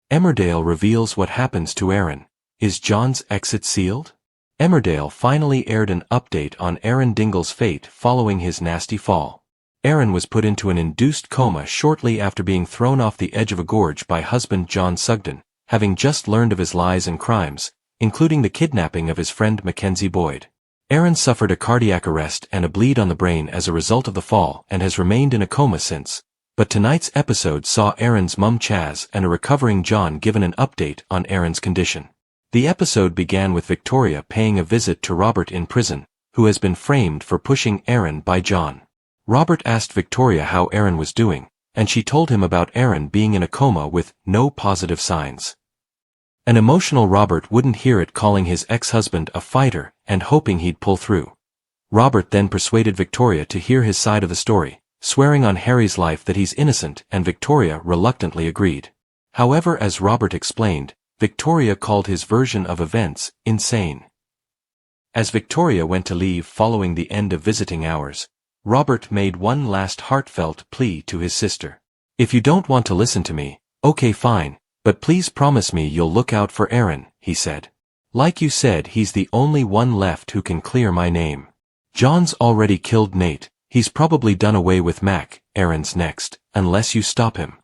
Emmerdale reveals what happens to Aaron. Is John's exit sealed? Emmerdale finally aired an update on Aaron Dingle's fate following his nasty fall. Aaron was put into an induced coma shortly after being thrown off the edge of a gorge by husband John Sugden, having just learned of his lies and crimes, including the kidnapping of his friend Mackenzie Boyd. Aaron suffered a cardiac arrest and a bleed on the brain as a result of the fall and has remained in a coma since. But tonight's episode saw Aaron's mum Chaz and a recovering John given an update on Aaron's condition. The episode began with Victoria paying a visit to Robert in prison, who has been framed for pushing Aaron by John. Robert asked Victoria how Aaron was doing, and she told him about Aaron being in a coma with no positive signs. An emotional Robert wouldn't hear it, calling his ex-husband a fighter and hoping he'd pull through. Robert then persuaded Victoria to hear his side of the story, swearing on Harry's life that he's innocent, and Victoria reluctantly agreed. However, as Robert explained, Victoria called his version of events insane. As Victoria went to leave following the end of visiting hours, Robert made one last heartfelt plea to his sister. "If you don't want to listen to me, okay fine, but please promise me you'll look out for Aaron," he said. "Like you said, he's the only one left who can clear my name. John's already killed Nate. He's probably done away with Mac, Aaron's next, unless you stop him."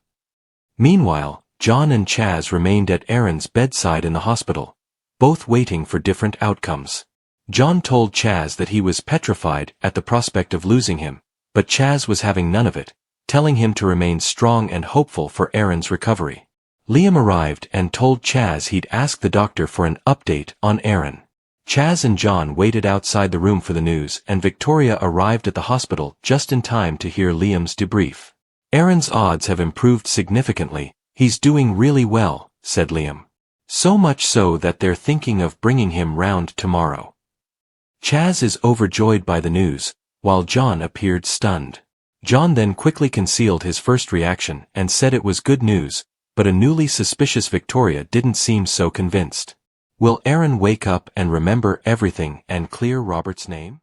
Meanwhile, John and Chaz remained at Aaron's bedside in the hospital, both waiting for different outcomes. John told Chaz that he was petrified at the prospect of losing him, but Chaz was having none of it, telling him to remain strong and hopeful for Aaron's recovery. Liam arrived and told Chaz he'd ask the doctor for an update on Aaron. Chaz and John waited outside the room for the news, and Victoria arrived at the hospital just in time to hear Liam's debrief. "Aaron's odds have improved significantly. He's doing really well," said Liam. "So much so that they're thinking of bringing him round tomorrow." Chaz is overjoyed by the news, while John appeared stunned. John then quickly concealed his first reaction and said it was good news, but a newly suspicious Victoria didn't seem so convinced. Will Aaron wake up and remember everything and clear Robert's name?